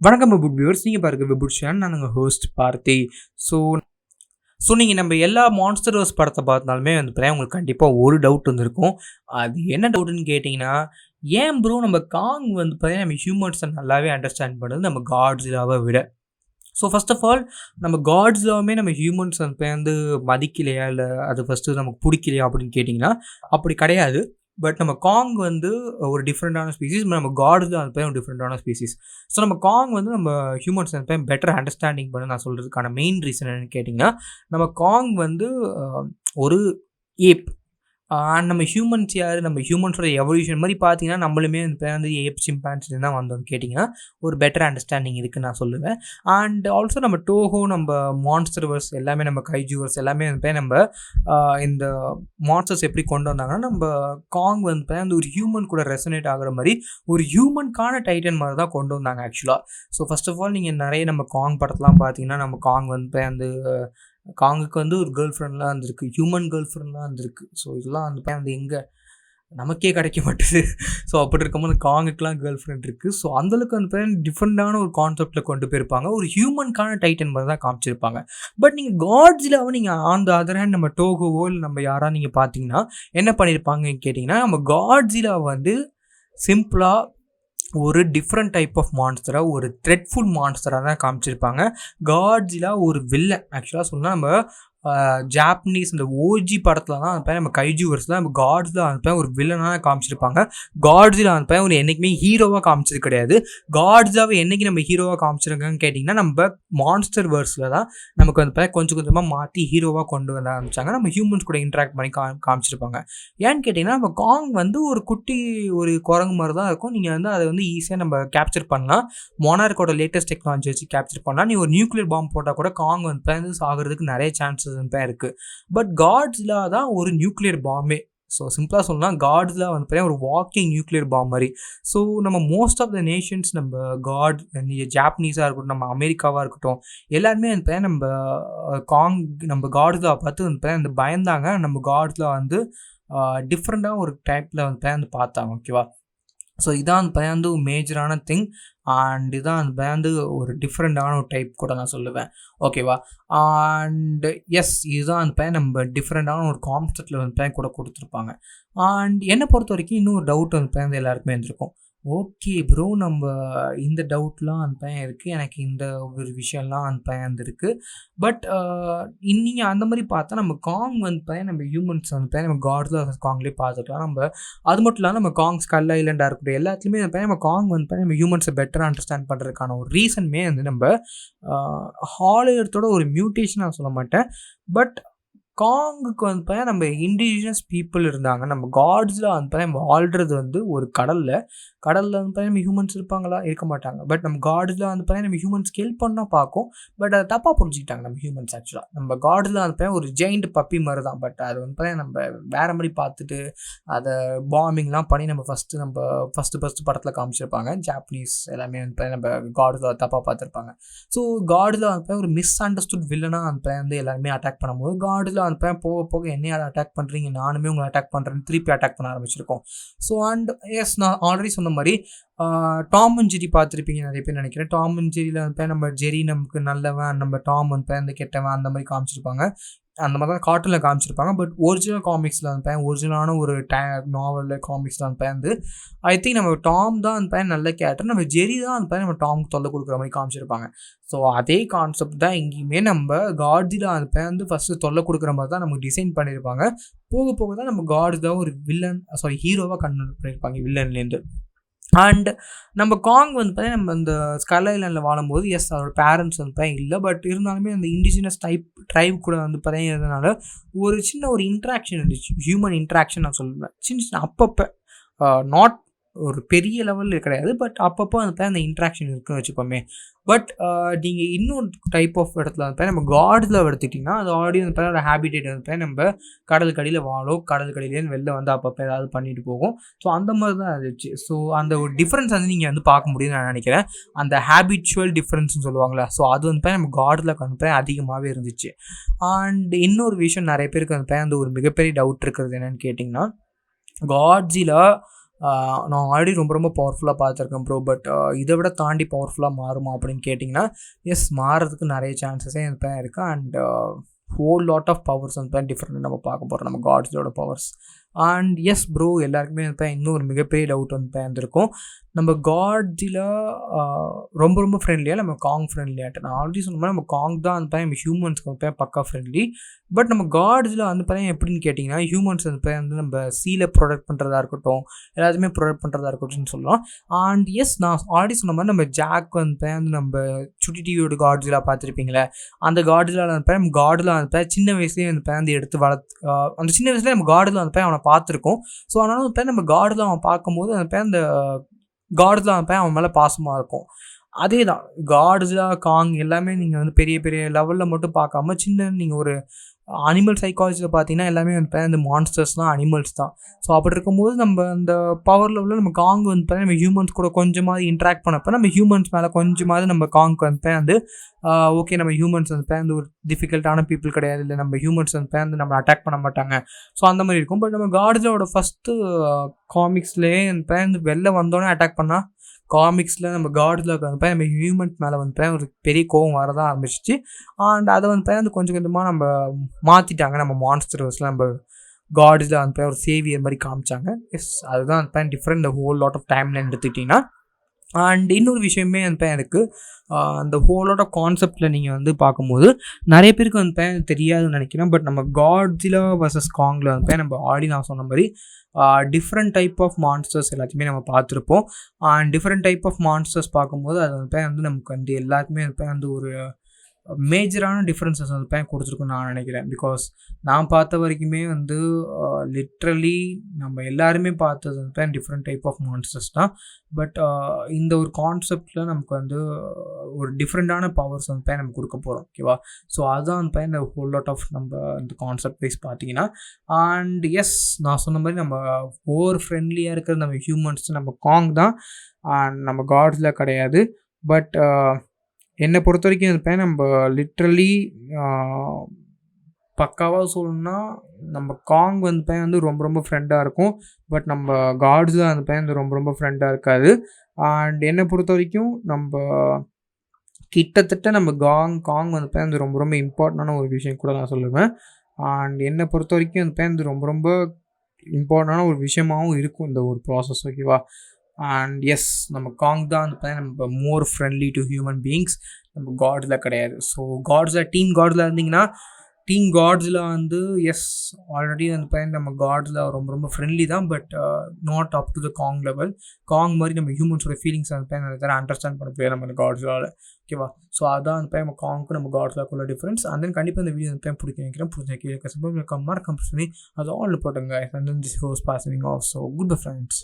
வணக்கம் வெபுட் வியூவர்ஸ், நீங்கள் பாருங்க வெபுட் சேனல். நான் உங்கள் ஹோஸ்ட் பார்த்தி. ஸோ ஸோ நீங்கள் நம்ம எல்லா மான்ஸ்டர்ஸ் படத்தை பார்த்தாலுமே வந்து பார்த்தீங்கன்னா உங்களுக்கு கண்டிப்பாக ஒரு டவுட் வந்துருக்கும். அது என்ன டவுட்டுன்னு கேட்டிங்கன்னா, ஏன் ப்ரோ நம்ம காங் வந்து பார்த்தீங்கன்னா நம்ம ஹியூமன்ஸை நல்லாவே அண்டர்ஸ்டாண்ட் பண்ணுறது நம்ம காட்ஸிலாவை விட. ஸோ ஃபர்ஸ்ட் ஆஃப் ஆல் நம்ம காட்ஸிலாவுமே நம்ம ஹியூமன்ஸ் வந்து மதிக்கலையா, இல்லை அது ஃபஸ்ட்டு நமக்கு பிடிக்கலையா அப்படின்னு கேட்டிங்கன்னா அப்படி கிடையாது. பட் நம்ம காங் வந்து ஒரு டிஃப்ரெண்ட்டான ஸ்பீசிஸ், நம்ம காட்ஸில் அது ஒரு டிஃப்ரெண்ட்டான ஸ்பீசிஸ். ஸோ நம்ம காங் வந்து நம்ம ஹியூமன்ஸ் வந்து பெட்டர் அண்டர்ஸ்டாண்டிங் பண்ண நான் சொல்கிறதுக்கான மெயின் ரீசன் என்னென்னு கேட்டிங்கன்னா, நம்ம காங் வந்து ஒரு ஏப். நம்ம ஹியூமன்ஸ் யார், நம்ம ஹியூமன்ஸோட எவல்யூஷன் மாதிரி பார்த்தீங்கன்னா நம்மளுமே வந்து ஏப் சிம்பான்ஸில் தான் வந்தோம்னு கேட்டிங்கன்னா ஒரு பெட்டர் அண்டர்ஸ்டாண்டிங் இருக்குன்னு நான் சொல்லுவேன். அண்ட் ஆல்சோ நம்ம டோஹோ, நம்ம மான்ஸ்டர்வர்ஸ் எல்லாமே, நம்ம கைஜூவர்ஸ் எல்லாமே வந்து நம்ம இந்த மான்ஸ்டர்ஸ் எப்படி கொண்டு வந்தாங்கன்னா நம்ம காங் வந்து அந்த ஒரு ஹியூமன் கூட ரெசனேட் ஆகிற மாதிரி ஒரு ஹியூமனுக்கான டைட்டன் மாதிரி தான் கொண்டு வந்தாங்க ஆக்சுவலாக. ஸோ ஃபர்ஸ்ட் ஆஃப் ஆல் நீங்கள் நிறைய நம்ம காங் படத்தெலாம் பார்த்தீங்கன்னா நம்ம காங் வந்து அந்த காங்குக்கு வந்து ஒரு கேர்ள் ஃப்ரெண்ட்லாம் இருந்திருக்கு, ஹியூமன் கேர்ள் ஃப்ரெண்ட்லாம் இருந்திருக்கு. ஸோ இதெல்லாம் வந்து எங்கே நமக்கே கிடைக்க மாட்டேது. ஸோ அப்படி இருக்கும்போது காங்குக்கெலாம் கேர்ள் ஃப்ரெண்ட் இருக்குது. ஸோ அந்தளவுக்கு வந்து டிஃப்ரெண்ட்டான ஒரு கான்செப்டில் கொண்டு போயிருப்பாங்க, ஒரு ஹியூமனுக்கான டைட்டன் மாதிரி தான் காமிச்சிருப்பாங்க. பட் நீங்கள் காட்ஸிலாவை நீங்கள் ஆன் த அதர் ஹேண்ட் நம்ம டோகோவோ இல்லை நம்ம யாராவது நீங்கள் பார்த்தீங்கன்னா என்ன பண்ணியிருப்பாங்கன்னு கேட்டிங்கன்னா, நம்ம காட்ஸிலா வந்து சிம்பிளாக ஒரு டிஃப்ரெண்ட் டைப் ஆஃப் மான்ஸ்டராக, ஒரு த்ரெட்ஃபுல் மான்ஸ்டராக தான் காமிச்சிருப்பாங்க. காட்ஸிலா ஒரு வில்லன் ஆக்சுவலாக சொன்னால் நம்ம ஜாப்பனீஸ் இந்த ஓஜி படத்தில் தான் அந்த நம்ம கைஜூவர்ஸில் நம்ம காட்ஸில் அந்த ஒரு வில்லனாக காமிச்சிருப்பாங்க. காட்ஸில் அந்த ஒரு என்றைக்குமே ஹீரோவாக காமிச்சது கிடையாது. காட்ஸாவை என்றைக்கு நம்ம ஹீரோவாக காமிச்சிருக்காங்கன்னு கேட்டிங்கன்னா நம்ம மான்ஸ்டர் வேர்ஸில் தான் நமக்கு வந்து கொஞ்சம் கொஞ்சமாக மாற்றி ஹீரோவாக கொண்டு வர ஆரம்பித்தாங்க. நம்ம ஹியூமன்ஸ் கூட இன்ட்ராக்ட் பண்ணி காமிச்சிருப்பாங்க. ஏன்னு கேட்டிங்கன்னா நம்ம காங் வந்து ஒரு குட்டி ஒரு குரங்கு மாதிரி தான் இருக்கும். நீங்கள் வந்து அதை வந்து ஈஸியாக நம்ம கேப்சர் பண்ணலாம். மோனார்க்கோட லேட்டஸ்ட் டெக்னாலஜி வச்சு கேப்சர் பண்ணலாம். நீ ஒரு நியூக்ளியர் பாம்பு போட்டால் கூட காங் வந்து சாகிறதுக்கு நிறைய சான்சஸ் இருக்குது. பட் காட்ஸிலா தான் ஒரு நியூக்ளியர் பாம்பே. ஸோ சிம்பிளாக சொல்லலாம், காட்ஸிலா வந்து ஒரு வாக்கிங் நியூக்ளியர் பாம் மாதிரி. ஸோ நம்ம மோஸ்ட் ஆஃப் த நேஷன்ஸ் நம்ம ஜாப்பனீஸாக இருக்கட்டும், நம்ம அமெரிக்காவாக இருக்கட்டும், எல்லாருமே வந்து நம்ம காங் நம்ம காட்ஸிலா பார்த்து வந்து பயந்தாங்க. நம்ம காட்ஸிலா வந்து டிஃப்ரெண்ட்டாக ஒரு டைப்பில் வந்து பார்த்தாங்க. ஓகேவா? ஸோ இதான் வந்து மேஜரான திங். அண்ட் இதான் வந்து ஒரு டிஃப்ரெண்ட்டான ஒரு டைப் கூட நான் சொல்லுவேன். ஓகேவா? அண்ட் எஸ், இதுதான் வந்து நம்ம டிஃப்ரெண்ட்டான ஒரு கான்செப்டில் வந்து கூட கொடுத்துருப்பாங்க. அண்ட் என்னை பொறுத்த வரைக்கும் இன்னும் ஒரு டவுட் வந்து எல்லாருக்குமே இருந்திருக்கும். ஓகே ப்ரோ, நம்ம இந்த டவுட்லாம் அந்த பையன் இருக்குது, எனக்கு இந்த ஒரு விஷயம்லாம் அந்த பையன் இருக்குது. பட் நீங்கள் அந்த மாதிரி பார்த்தா நம்ம காங் வந்து நம்ம ஹியூமன்ஸ் வந்து நம்ம காட்ஸில் காங்லேயே பார்த்துக்கலாம். நம்ம அது மட்டும் இல்லாமல் நம்ம காங் ஸ்கல் ஐலண்டாக இருக்கட்டும், எல்லாத்துலேயுமே நம்ம காங் வந்து நம்ம ஹியூமன்ஸை பெட்டராக அண்டர்ஸ்டாண்ட் பண்ணுறதுக்கான ஒரு ரீசன்மே வந்து நம்ம ஹாலிவுட்டோட ஒரு மியூட்டேஷன் நான் சொல்ல மாட்டேன். பட் காங்குக்கு வந்து நம்ம இண்டிஜினஸ் பீப்புள் இருந்தாங்க. நம்ம காட்ஸில் வந்து நம்ம வாழ்கிறது வந்து ஒரு கடலில் வந்து நம்ம ஹியூமன்ஸ் இருப்பாங்களா? இருக்க மாட்டாங்க. பட் நம்ம காட்ஸில் வந்து நம்ம ஹியூமன்ஸ்க்கு ஹெல்ப் பண்ணால் பார்க்கும். பட் அதை தப்பாக புரிஞ்சுக்கிட்டாங்க நம்ம ஹியூமன்ஸ். ஆக்சுவலாக நம்ம காட்ஸில் வந்து ஒரு ஜெயிண்ட் பப்பி மாதிரி தான். பட் அது வந்து நம்ம வேறு மாதிரி பார்த்துட்டு அதை பாம்பிங்லாம் பண்ணி நம்ம ஃபஸ்ட்டு படத்தில் காமிச்சிருப்பாங்க. ஜாப்பனீஸ் எல்லாமே வந்து நம்ம காட்ஸில் தப்பாக பார்த்துருப்பாங்க. ஸோ காட்ஸில் வந்து ஒரு மிஸ் அண்டர்ஸ்டுட் வில்லனாக வந்து எல்லாருமே அட்டாக் பண்ணும்போது காட்ஸில் போக போக என்னையால் அட்டாக் பண்ணுறீங்க, நானுமே உங்களை அட்டாக் பண்ணுறேன்னு திருப்பி அட்டாக் பண்ண ஆரம்பிச்சிருக்கோம். ஸோ அண்ட் எஸ், நான் ஆல்ரெடி சொன்ன மாதிரி டாம் அண்ட் ஜெரி பார்த்துருப்பீங்க நிறைய பேர் நினைக்கிறேன். டாம் அண்ட் ஜெரியில் வந்து நம்ம ஜெரி நமக்கு நல்லவன், நம்ம டாம் வந்து கெட்டவன் அந்த மாதிரி காமிச்சிருப்பாங்க. அந்த மாதிரி தான் கார்ட்டூனில் காமிச்சிருப்பாங்க. பட் ஒரிஜினல் காமிக்ஸில் வந்து ஒரிஜினலான ஒரு நாவலில் காமிக்ஸில் வந்து ஐ திங்க் நம்ம டாம் தான் அந்த நல்ல கேரக்டர், நம்ம ஜெரி தான் அந்த நம்ம டாமுக்கு தொல்லை கொடுக்குற மாதிரி காமிச்சிருப்பாங்க. ஸோ அதே கான்செப்ட் தான் எங்கேயுமே நம்ம காட்ஸில் வந்து ஃபஸ்ட்டு தொல்லை கொடுக்குற மாதிரி தான் நமக்கு டிசைன் பண்ணியிருப்பாங்க. போக போக தான் நம்ம காட்ஸ் தான் ஒரு ஹீரோவாக கன்வெர்ட் பண்ணியிருப்பாங்க வில்லன்லேருந்து. அண்ட் நம்ம காங் வந்து நம்ம இந்த ஸ்கல் ஐலண்டில் வாழும்போது எஸ் அதோட பேரண்ட்ஸ் வந்து இல்லை. பட் இருந்தாலுமே அந்த இண்டிஜினஸ் ட்ரைப் கூட வந்து இருந்ததுனால ஒரு சின்ன ஒரு இன்ட்ராக்ஷன் இருந்துச்சு, ஹியூமன் இன்ட்ராக்ஷன் நான் சொல்லுவேன். சின்ன அப்பப்போ நாட் ஒரு பெரிய லெவலில் கிடையாது, பட் அப்பப்போ அந்த இன்ட்ராக்ஷன் இருக்குன்னு வச்சுப்போமே. பட் நீங்கள் இன்னொரு டைப் ஆஃப் இடத்துல வந்து நம்ம காட்ஸில் எடுத்துக்கிட்டிங்கன்னா அது ஆல்ரெடி வந்து ஒரு ஹேபிடேட் வந்து நம்ம கடலுக்கடியில் வாழும், கடலுக்கடியிலேருந்து வெளில வந்து அப்பப்போ ஏதாவது பண்ணிட்டு போகும். ஸோ அந்த மாதிரி தான் இருந்துச்சு. ஸோ அந்த ஒரு டிஃப்ரென்ஸ் வந்து நீங்கள் வந்து பார்க்க முடியும்னு நான் நினைக்கிறேன். அந்த ஹேபிச்சுவல் டிஃப்ரென்ஸ்னு சொல்லுவாங்களே, ஸோ அது வந்து நம்ம காட்ஸில் வந்து அதிகமாகவே இருந்துச்சு. அண்ட் இன்னொரு விஷயம் நிறைய பேருக்கு வந்து அந்த ஒரு மிகப்பெரிய டவுட் இருக்கிறது என்னென்னு கேட்டிங்கன்னா, காட்ஸில் நான் ஆல்ரெடி ரொம்ப ரொம்ப பவர்ஃபுல்லாக பார்த்துருக்கேன் ப்ரோ. பட் இதை விட தாண்டி பவர்ஃபுல்லாக மாறுமா அப்படின்னு கேட்டிங்கன்னா, எஸ் மாறுறதுக்கு நிறைய சான்சஸே வந்து இருக்குது. And whole lot of powers வந்து டிஃப்ரெண்ட் நம்ம பார்க்க போகிறோம், நம்ம காட்ஸோட பவர்ஸ். அண்ட் எஸ் ப்ரோ, எல்லாருக்குமே வந்து இன்னும் ஒரு மிகப்பெரிய டவுட் வந்து இருந்திருக்கும், நம்ம காட்ஸில் ரொம்ப ரொம்ப ஃப்ரெண்ட்லியாக நம்ம காங் ஃப்ரெண்ட்லியாகிட்டு. நான் ஆல்ரெடி சொன்ன மாதிரி நம்ம காங் தான் வந்து நம்ம ஹியூமன்ஸ்க்கு வந்து பக்கா ஃப்ரெண்ட்லி. பட் நம்ம காட்ஸில் வந்து பார்த்தீங்கன்னா எப்படின்னு கேட்டிங்கன்னா, ஹியூமன்ஸ் வந்து நம்ம சீல ப்ரொடக்ட் பண்ணுறதா இருக்கட்டும், எல்லாத்தையுமே ப்ரொடக்ட் பண்ணுறதா இருக்கட்டும்னு சொல்லலாம். அண்ட் எஸ், நான் ஆல்ரெடி சொன்ன மாதிரி நம்ம ஜாக் வந்து நம்ம சுட்டி டிவியோட காட்ஸில் பார்த்துருப்பீங்களே, அந்த காட்ஸில் வந்து நம்ம காடில் வந்து சின்ன வயசுலேயே வந்து எடுத்து வளர்த்து அந்த சின்ன வயசுலேயே நம்ம காடில் வந்து அவனை பார்த்துருக்கோம். ஸோ அதனால வந்து நம்ம காடில் அவன் பார்க்கும்போது அந்த காட்ஸில் அவன் மேலே பாசமாக இருக்கும். அதே தான் காட்ஸிலா, காங் எல்லாமே நீங்கள் வந்து பெரிய பெரிய லெவலில் மட்டும் பார்க்காம சின்ன நீங்கள் ஒரு அனிமல் சைக்காலஜியில் பார்த்தீங்கன்னா எல்லாமே வந்து அந்த மான்ஸ்டர்ஸ்லாம் அனிமல்ஸ் தான். ஸோ அப்படி இருக்கும்போது நம்ம அந்த பவர் லெவலில் நம்ம காங் வந்து நம்ம ஹியூமன்ஸ் கூட கொஞ்சமாவது இன்ட்ராக்ட் பண்ணப்போ நம்ம ஹியூமன்ஸ் மேலே கொஞ்சமாவது நம்ம காங்க்கு வந்து ஓகே, நம்ம ஹியூமன்ஸ் வந்து ஒரு டிஃபிகல்ட்டான பீப்புள் கிடையாது, இல்லை நம்ம ஹியூமன்ஸ் வந்து நம்ம அட்டாக் பண்ண மாட்டாங்க. ஸோ அந்த மாதிரி இருக்கும். பட் நம்ம காட்ஸோட ஃபஸ்ட்டு காமிக்ஸ்லேயே வந்து வெளில வந்தோடனே அட்டாக் பண்ணால், காமிக்ஸில் நம்ம காட்ஸில் நம்ம ஹியூமன்ஸ் மேலே வந்து ஒரு பெரிய கோவம் வரதான் ஆரம்பிச்சிச்சு. அண்ட் அதை வந்து கொஞ்சம் கொஞ்சமாக நம்ம மாற்றிட்டாங்க. நம்ம மான்ஸ்டர்ஸில் நம்ம காட்ஸில் வந்து ஒரு சேவியர் மாதிரி காமிச்சாங்க. எஸ், அதுதான் டிஃப்ரெண்ட் இந்த ஹோல் லாட் ஆஃப் டைம்லைன் எடுத்துக்கிட்டிங்கன்னா. அண்ட் இன்னொரு விஷயமே வந்து இருக்குது, அந்த ஹோலோட கான்செப்டில் நீங்கள் வந்து பார்க்கும்போது நிறைய பேருக்கு வந்து தெரியாதுன்னு நினைக்கிறேன். பட் நம்ம காட்ஸிலா வர்சஸ் காங்கில் வந்து நம்ம ஆல்ரெடி நான் சொன்ன மாதிரி டிஃப்ரெண்ட் டைப் ஆஃப் மான்ஸ்டர்ஸ் எல்லாத்தையுமே நம்ம பார்த்துருப்போம். And different type of monsters பார்க்கும்போது அது வந்து நமக்கு வந்து எல்லாருக்குமே வந்து ஒரு மேஜரான டிஃப்ரென்சஸ் வந்து கொடுத்துருக்குன்னு நான் நினைக்கிறேன். பிகாஸ் நான் பார்த்த வரைக்குமே வந்து லிட்ரலி நம்ம எல்லாருமே பார்த்தது வந்து டிஃப்ரெண்ட் டைப் ஆஃப் மான்ஸ்டர்ஸ் தான். பட் இந்த ஒரு கான்செப்டில் நமக்கு வந்து ஒரு டிஃப்ரெண்ட்டான பவர்ஸ் வந்து நம்ம கொடுக்க போகிறோம். ஓகேவா? ஸோ அதுதான் வந்து இந்த ஹோல் லாட் ஆஃப் நம்ம இந்த கான்செப்ட் வைஸ் பார்த்தீங்கன்னா. அண்ட் எஸ், நான் சொன்ன மாதிரி நம்ம ஓவர் ஃப்ரெண்ட்லியாக இருக்கிற நம்ம ஹியூமன்ஸ் நம்ம காங் தான், அண்ட் நம்ம காட்ஸில் கிடையாது. பட் என்னை பொறுத்த வரைக்கும் வந்து நம்ம லிட்ரலி பக்காவாக சொல்லணும்னா நம்ம காங் வந்து ரொம்ப ரொம்ப ஃப்ரெண்டாக இருக்கும். பட் நம்ம காட்ஸில் வந்து ரொம்ப ரொம்ப ஃப்ரெண்டாக இருக்காது. அண்ட் என்னை பொறுத்த வரைக்கும் நம்ம கிட்டத்தட்ட நம்ம காங் வந்து ரொம்ப ரொம்ப இம்பார்ட்டண்டான ஒரு விஷயம் கூட நான் சொல்லுவேன். அண்ட் என்னை பொறுத்த வரைக்கும் வந்து ரொம்ப ரொம்ப இம்பார்ட்டண்டான ஒரு விஷயமாகவும் இருக்கும் இந்த ஒரு ப்ராசஸ். ஓகேவா? அண்ட் எஸ், நம்ம காங் தான் வந்து நம்ம மோர் ஃப்ரெண்ட்லி டு ஹியூமன் பீயிங்ஸ், நம்ம காட்ஸில் கிடையாது. ஸோ காட்ஸில் டீம் காட்ஸில் இருந்திங்கன்னா, டீம் காட்ஸில் வந்து எஸ் ஆல்ரெடி வந்து நம்ம காட்ஸில் ரொம்ப ரொம்ப ஃப்ரெண்ட்லி தான். But not up to the Kong level. Kong மாதிரி நம்ம ஹியூமன்ஸோட ஃபீலிங்ஸ் வந்து நிறைய தர அண்டர்ஸ்டாண்ட் பண்ண முடியாது நம்ம காட்ஸால். ஓகேவா? ஸோ அதான் வந்து நம்ம காங்க்கு நம்ம காட்ஸில் டிஃப்ரென்ஸ். அண்ட் தென் கண்டிப்பாக இந்த வீடியோ வந்து பிடிக்க நினைக்கிறேன். பிடிச்ச கீழே கம்பேர் கம்பெனி அது ஆல் போட்டுங்க. And then this was passing off. So good bye friends.